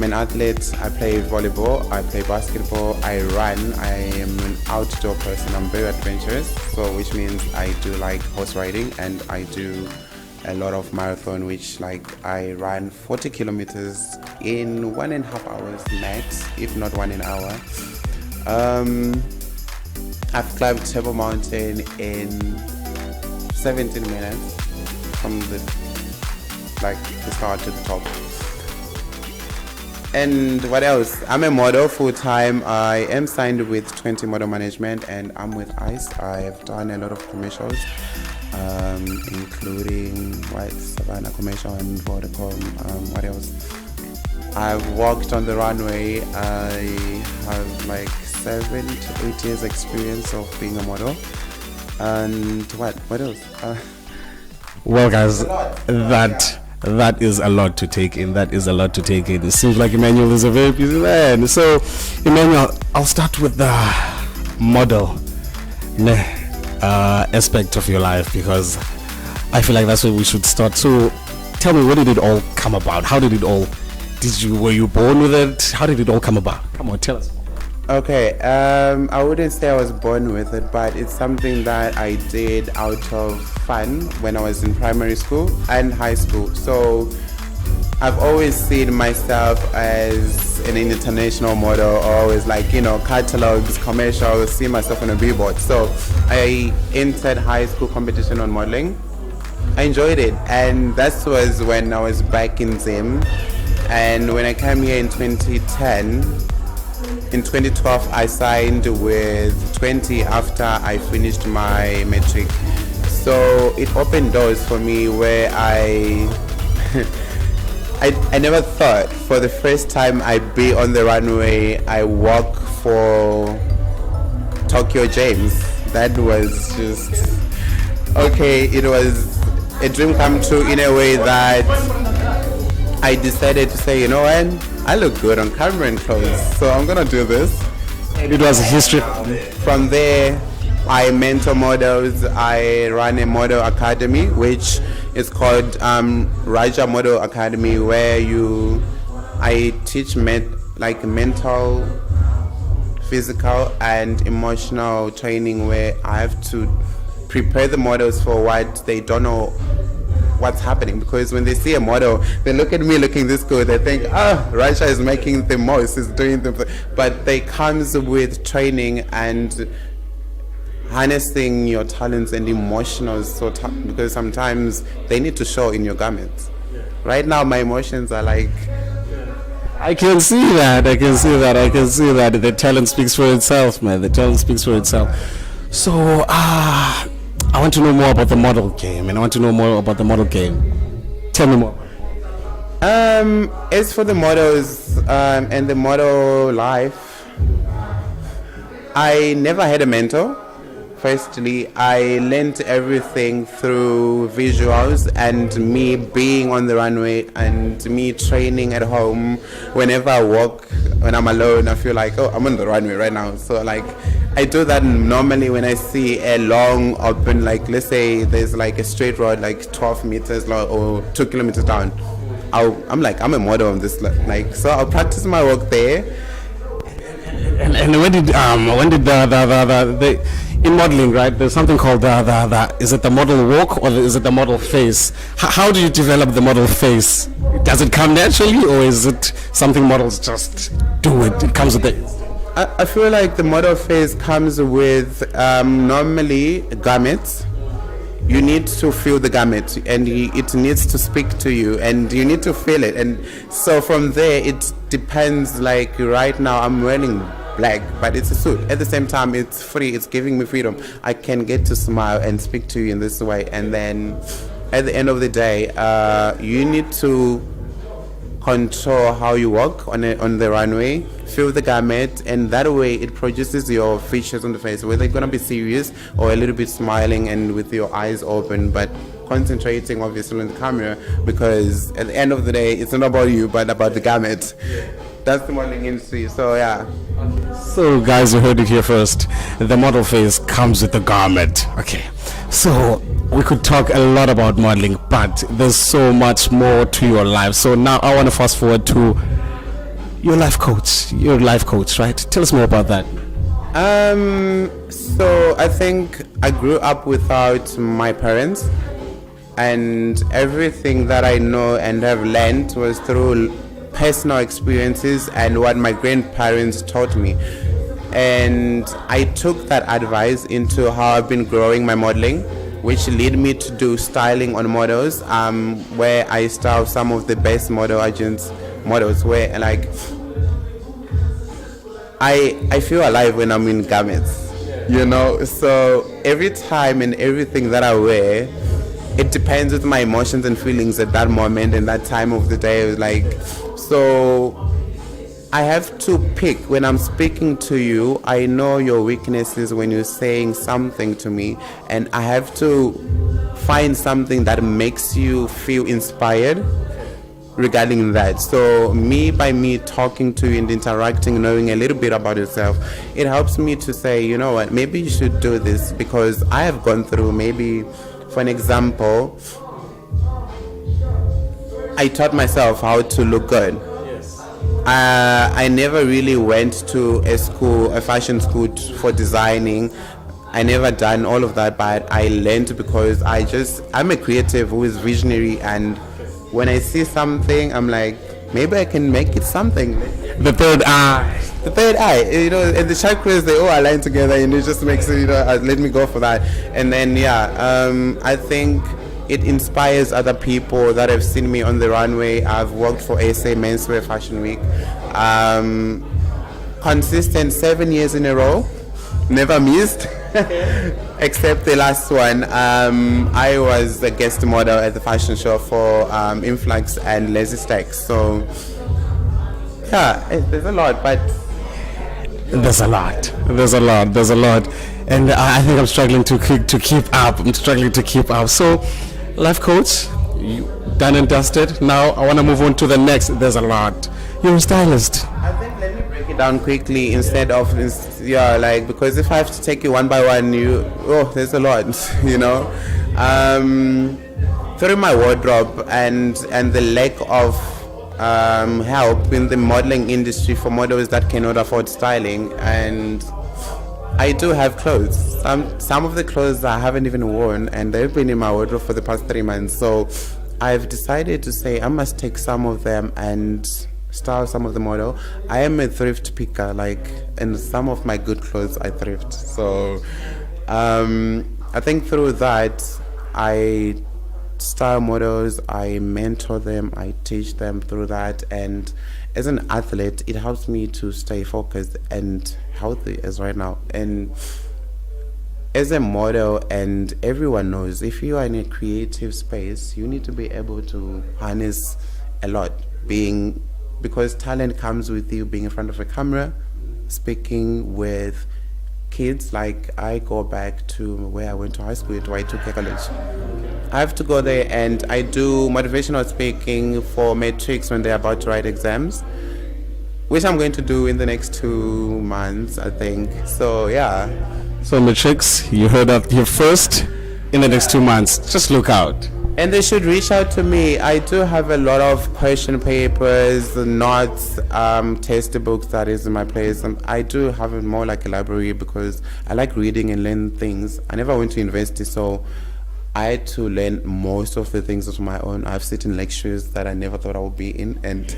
an athlete. I play volleyball, I play basketball, I run. I am an outdoor person. I'm very adventurous, so which means I do like horse riding, and I do a lot of marathon, which like I run 40 kilometers in 1.5 hours max, if not 1 hour. I've climbed Table Mountain in 17 minutes from the start to the top. And what else? I'm a model full-time. I am signed with 20 Model Management, and I'm with ICE. I've done a lot of commercials, including White Savannah commercial and Vodacom. What else? I've walked on the runway. I have like 7 to 8 years experience of being a model. And what else? Well, guys, that is a lot to take in. It seems like Emmanuel is a very busy man. So, Emmanuel, I'll start with the model aspect of your life, because I feel like that's where we should start. So, tell me, where did it all come about? How did it all? Were you born with it? How did it all come about? Come on, tell us. Okay, I wouldn't say I was born with it, but it's something that I did out of fun when I was in primary school and high school. So I've always seen myself as an international model, always like, catalogs, commercials, see myself on a billboard. So I entered high school competition on modeling. I enjoyed it, and that was when I was back in Zim. And when I came here in 2010, in 2012, I signed with 20 after I finished my matric. So it opened doors for me where I never thought for the first time I'd be on the runway. I walk for Tokyo James. That was just, okay, it was a dream come true in a way that I decided to say, you know what? I look good on camera and clothes, so I'm gonna do this. It was a history. From there, I mentor models. I run a model academy, which is called Rajah Model Academy, where I teach mental, physical, and emotional training, where I have to prepare the models for what they don't know what's happening, because when they see a model, they look at me looking this good, they think, Rajah is making the most, is doing the, but they comes with training and harnessing your talents and emotions, because sometimes they need to show in your garments. Right now my emotions are like, I can see that. The talent speaks for itself, man. So I want to know more about the model game, Tell me more. As for the models and the model life, I never had a mentor. Firstly, I learned everything through visuals and me being on the runway and me training at home. Whenever I walk, when I'm alone, I feel like, I'm on the runway right now. So I do that normally when I see a long open, let's say there's a straight road 12 meters long or 2 kilometers down. I'm a model on this, so I'll practice my work there. And when did the in modeling, right, there's something called is it the model walk or is it the model face? How do you develop the model face? Does it come naturally, or is it something models just do it comes with it? I feel like the model face comes with normally garments. You need to feel the garment, and it needs to speak to you, and you need to feel it. And so from there, it depends. Right now, I'm wearing black, but it's a suit. At the same time, it's free. It's giving me freedom. I can get to smile and speak to you in this way. And then at the end of the day, you need to control how you walk on the runway, feel the garment, and that way it produces your features on the face, whether it's going to be serious or a little bit smiling and with your eyes open, but concentrating obviously on the camera, because at the end of the day, it's not about you, but about the garment. That's the modeling industry, so yeah. So guys, you heard it here first. The model face comes with the garment. Okay, so we could talk a lot about modeling, but there's so much more to your life. So now I want to fast forward to You're a life coach. You're a life coach, right? Tell us more about that. So I think I grew up without my parents, and everything that I know and have learned was through personal experiences and what my grandparents taught me. And I took that advice into how I've been growing my modeling, which led me to do styling on models, where I style some of the best models where like I feel alive when I'm in garments, you know. So every time and everything that I wear, it depends with my emotions and feelings at that moment and that time of the day. Like, so I have to pick when I'm speaking to you. I know your weaknesses when you're saying something to me, and I have to find something that makes you feel inspired regarding that. So by me talking to you and interacting, knowing a little bit about yourself, it helps me to say, you know what, maybe you should do this, because I have gone through, maybe for an example, I taught myself how to look good. I never really went to a fashion school for designing. I never done all of that, but I learned because I'm a creative who is visionary, and when I see something, I'm like, maybe I can make it something. The third eye. The third eye, you know, and the chakras, they all align together, and it just makes it, you know, let me go for that. And then, I think it inspires other people that have seen me on the runway. I've worked for SA Menswear Fashion Week. Consistent 7 years in a row, never missed. Except the last one. I was a guest model at the fashion show for Influx and Lazy Stacks. So there's a lot, but there's a lot. And I think I'm struggling to keep up. So, life coach, you done and dusted. Now I want to move on to the next. There's a lot. You're a stylist. I think let me break it down quickly instead of because if I have to take you one by one, there's a lot, you know. Through my wardrobe and the lack of help in the modeling industry for models that cannot afford styling, and I do have clothes. Some of the clothes I haven't even worn, and they've been in my wardrobe for the past 3 months. So I've decided to say I must take some of them and style some of the model. I am a thrift picker, and some of my good clothes I thrift. So I think through that, I style models, I mentor them, I teach them through that, and as an athlete, it helps me to stay focused and healthy as right now. And as a model, and everyone knows, if you are in a creative space, you need to be able to harness a lot, because talent comes with you being in front of a camera, speaking with kids. Like, I go back to where I went to high school, to Y2K College. I have to go there, and I do motivational speaking for matrix when they're about to write exams, which I'm going to do in the next 2 months, I think. So yeah. So matrix, you heard that here first. In the next 2 months, just look out. And they should reach out to me. I do have a lot of question papers, notes, textbooks that is in my place. I do have it more like a library, because I like reading and learn things. I never went to university, so I had to learn most of the things on my own. I've sat in lectures that I never thought I would be in, and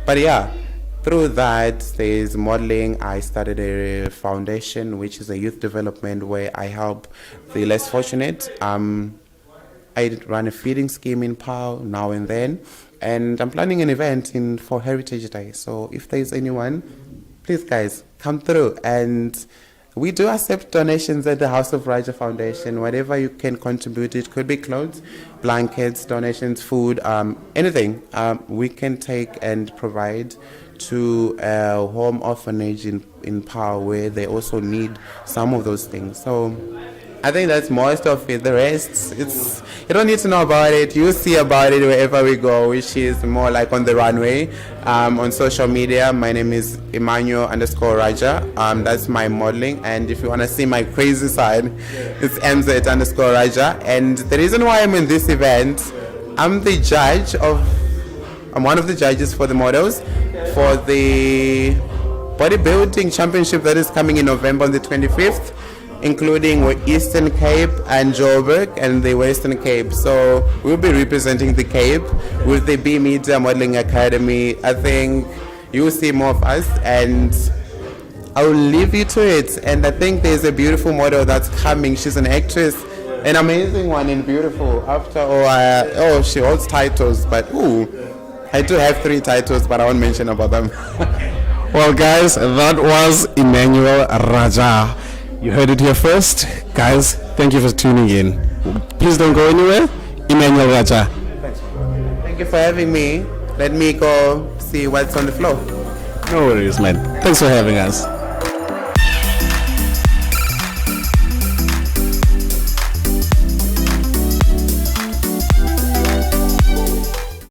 but yeah, through that there's modeling. I started a foundation, which is a youth development, where I help the less fortunate. I run a feeding scheme in PAL now and then, and I'm planning an event for Heritage Day. So if there's anyone, please guys, come through. And we do accept donations at the House of Rajah Foundation. Whatever you can contribute, it could be clothes, blankets, donations, food, anything we can take and provide to a home orphanage in PAL, where they also need some of those things. So I think that's most of it. The rest, you don't need to know about it. You see about it wherever we go, which is more like on the runway. On social media, my name is Emmanuel _Rajah. That's my modeling. And if you want to see my crazy side, it's MZ _Rajah. And the reason why I'm in this event, I'm the judge of I'm one of the judges for the models for the bodybuilding championship that is coming in November on the 25th, including Eastern Cape and Joburg and the Western Cape. So we'll be representing the Cape with the BMedia Modeling Academy. I think you'll see more of us, and I'll leave you to it. And I think there's a beautiful model that's coming. She's an actress, an amazing one and beautiful. After all, she holds titles, but I do have 3 titles, but I won't mention about them. Well, guys, that was Emmanuel Rajah. You heard it here first. Guys, thank you for tuning in. Please don't go anywhere. Emmanuel Rajah. Thank you for having me. Let me go see what's on the floor. No worries, man. Thanks for having us.